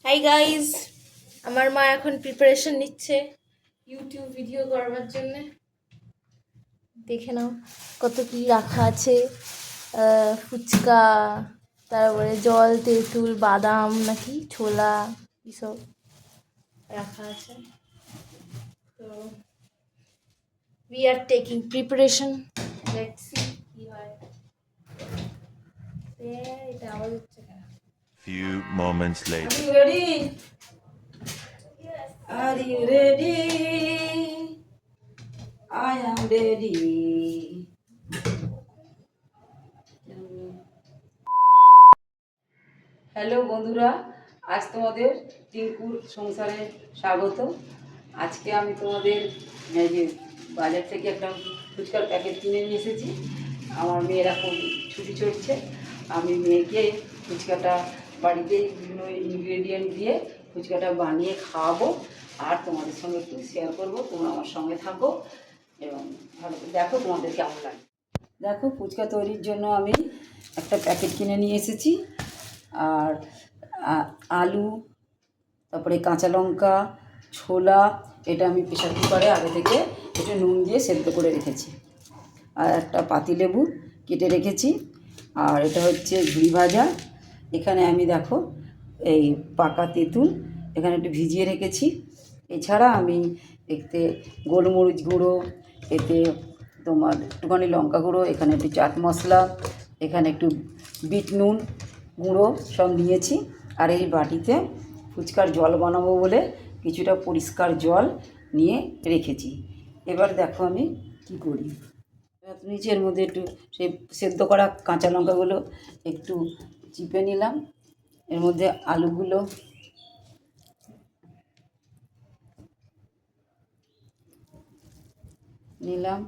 Hi guys, আমার মা এখন প্রিপারেশন নিচ্ছে ইউটিউব ভিডিও করবার জন্যে। দেখে নাও কত কি রাখা আছে। ফুচকা, তারপরে জল, তেঁতুল, বাদাম নাকি ছোলা, এসব রাখা আছে। তো we are taking preparation, let's see কি হয়। এটা আওয়াজ হচ্ছে কেন? Few moments later. Are you ready? Yes. Are you ready? I am ready. Hello বন্ধুরা, আজ তোমাদের টিঙ্কুর সংসারে স্বাগত। আজকে আমি তোমাদের এই যে বাজার থেকে একটা ফুচকার প্যাকেট কিনে নিয়ে এসেছি। আমার মেয়ের এখন ছুটি চলছে। আমি মেয়েকে ফুচকাটা বাড়িতেই বিভিন্ন ইনগ্রেডিয়েন্ট দিয়ে ফুচকাটা বানিয়ে খাওয়াবো, আর তোমাদের সঙ্গে একটু শেয়ার করবো। তোমরা আমার সঙ্গে থাকো এবং ভালো করে দেখো তোমাদের কেমন লাগে। দেখো, ফুচকা তৈরির জন্য আমি একটা প্যাকেট কিনে নিয়ে এসেছি। আর আলু, তারপরে কাঁচা লঙ্কা, ছোলা, এটা আমি প্রেশার কুকারে আগে থেকে একটু নুন দিয়ে সেদ্ধ করে রেখেছি। আর একটা পাতিলেবু কেটে রেখেছি। আর এটা হচ্ছে ঝুড়ি ভাজা। এখানে আমি দেখো এই পাকা তেঁতুল এখানে একটু ভিজিয়ে রেখেছি। এছাড়া আমি এতে গোলমরিচ গুঁড়ো, এতে তোমার একটুখানি লঙ্কা গুঁড়ো, এখানে একটু চাট মশলা, এখানে একটু বিট নুন গুঁড়ো সব নিয়েছি। আর এই বাটিতে ফুচকার জল বানাবো বলে কিছুটা পরিষ্কার জল নিয়ে রেখেছি। এবার দেখো আমি কী করি। নিচের মধ্যে একটু সেই সেদ্ধ করা কাঁচা লঙ্কাগুলো একটু চিপে নিলাম। এর মধ্যে আলুগুলো নিলাম,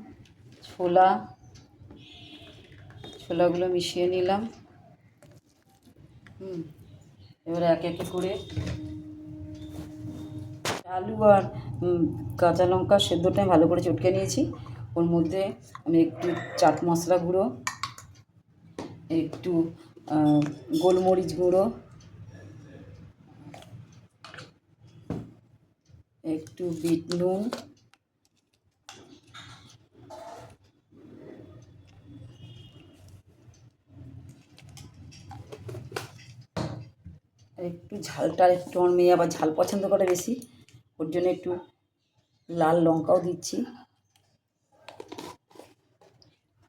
ছোলাগুলো মিশিয়ে নিলাম। এবার এক এক করে আলু আর কাঁচা লঙ্কা সেদ্ধটা ভালো করে চটকে নিয়েছি। ওর মধ্যে আমি একটু চাট মশলা গুঁড়ো, একটু গোলমরিচ গুঁড়ো, একটু বিট নুন, একটু ঝালটা একটু, আমার মেয়ে আবার ঝাল পছন্দ করে বেশি, ওর জন্য একটু লাল লঙ্কাও দিচ্ছি।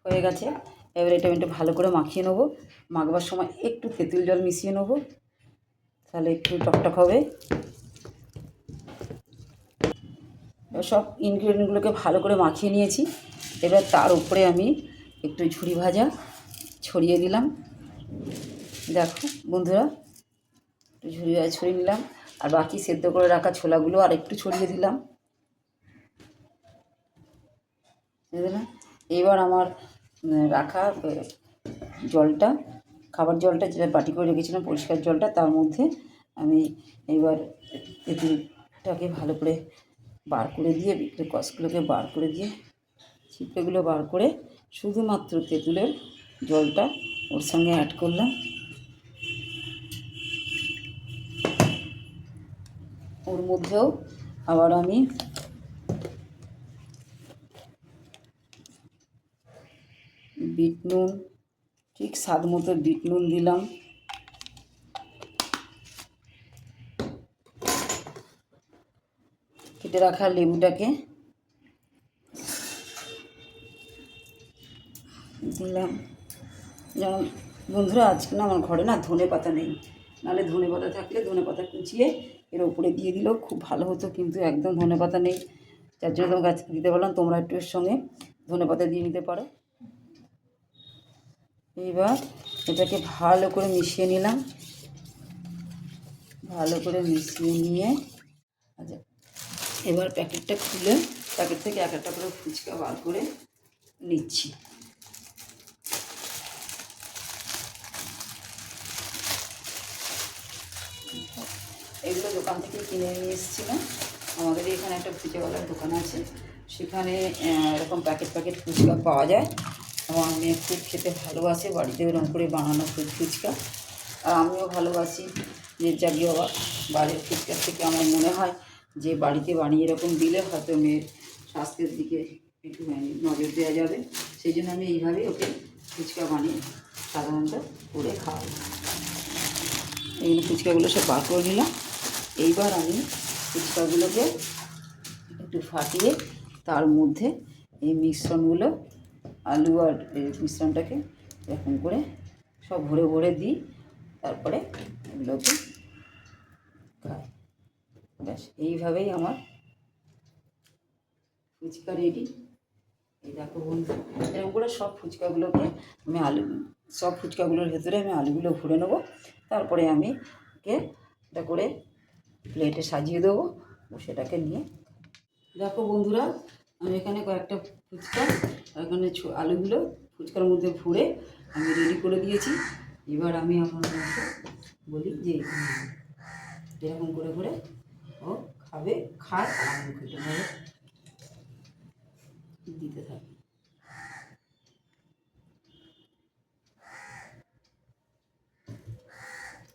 হয়ে গেছে। এবার এটা আমি একটু ভালো করে মাখিয়ে নেবো। মাখবার সময় একটু তেঁতুল জল মিশিয়ে নেবো, তাহলে একটু টকটক হবে। এবার সব ইনগ্রিডিয়েন্টগুলোকে ভালো করে মাখিয়ে নিয়েছি। এবার তার উপরে আমি একটু ঝুড়ি ভাজা ছড়িয়ে দিলাম। দেখো বন্ধুরা, একটু ঝুড়ি ভাজা ছড়িয়ে নিলাম। আর বাকি সেদ্ধ করে রাখা ছোলাগুলো আর একটু ছড়িয়ে দিলাম। এবার আমার রাখা জলটা, খাবার জলটা যেটা বাটি করে রেখেছিলাম পরিষ্কার জলটা, তার মধ্যে আমি এবার তেঁতুলটাকে ভালো করে বার করে দিয়ে, কষগুলোকে বার করে দিয়ে, ছিপড়েগুলো বার করে শুধুমাত্র তেঁতুলের জলটা ওর সঙ্গে অ্যাড করলাম। ওর মধ্যেও আবার আমি বিট নুন, ঠিক স্বাদ মতো বিট নুন দিলাম। কেটে রাখা লেবুটাকে দিলাম। যেমন বন্ধুরা, আজকে না আমার ঘরে না ধনে পাতা নেই, নাহলে ধনে পাতা থাকলে ধনে পাতা কুচিয়ে এর ওপরে দিয়ে দিলেও খুব ভালো হতো, কিন্তু একদম ধনে পাতা নেই, যার জন্য তোমাকে আজকে দিতে পারলাম। তোমরা একটু এর সঙ্গে ধনে পাতা দিয়ে নিতে পারো। এবার এটাকে ভালো করে মিশিয়ে নিলাম। ভালো করে মিশিয়ে নিয়ে আচ্ছা, এবার প্যাকেটটা খুলে প্যাকেট থেকে এক একটা করে ফুচকা বার করে নিচ্ছি। এগুলো দোকান থেকে কিনে নিয়ে এসেছিলাম। আমাদের এখানে একটা ফুচকাওয়ালার দোকান আছে, সেখানে এরকম প্যাকেট প্যাকেট ফুচকা পাওয়া যায়। আমার মেয়ে খুব খেতে ভালোবাসে, বাড়িতে এরকম করে বানানো ফুচকা। আর আমিও ভালোবাসি নির্যাগী হওয়া বাইরের ফুচকার থেকে আমার মনে হয় যে বাড়িতে বানিয়ে এরকম দিলে হয়তো মেয়ের স্বাস্থ্যের দিকে একটু নজর দেওয়া যাবে। সেই জন্য আমি এইভাবেই ওকে ফুচকা বানিয়ে সাধারণত করে খাওয়াই। এইগুলো ফুচকাগুলো সব বার করে নিলাম। এইবার আমি ফুচকাগুলোকে একটু ফাটিয়ে তার মধ্যে এই মিশ্রণগুলো, আলু আর এই মিশ্রণটাকে এরকম করে সব ভরে ভরে দিই, তারপরে এগুলোকে খাই। ব্যাস এইভাবেই আমার ফুচকা রেডি। এই দেখো বন্ধু, এরকম করে সব ফুচকাগুলোকে আমি সব ফুচকাগুলোর ভেতরে আমি আলুগুলো ভরে নেবো, তারপরে আমি ওকে এটা করে প্লেটে সাজিয়ে দেবো, সেটাকে নিয়ে। দেখো বন্ধুরা, আমি এখানে কয়েকটা ফুচকা এখানে আলুগুলো ফুচকার মধ্যে ভরে আমি রেডি করে দিয়েছি। এবার আমি আপনাদেরকে বলি যে এরকম করে করে ও খাবে, খায় আর আমাকে এটাভাবে দিতে থাকে।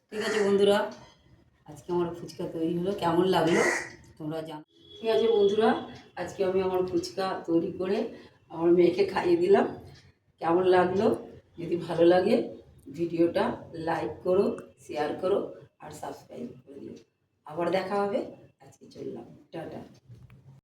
ঠিক আছে বন্ধুরা, আজকে আমার ফুচকা তৈরি হলো, কেমন লাগলো তোমরা জানো। ঠিক আছে বন্ধুরা, আজকে আমি আমার ফুচকা তৈরি করে আমার মেয়েকে খাইয়ে দিলাম। কেমন লাগলো? যদি ভালো লাগে ভিডিওটা লাইক করো, শেয়ার করো আর সাবস্ক্রাইব করে দিও। আবার দেখা হবে। আজকে চললাম, টাটা।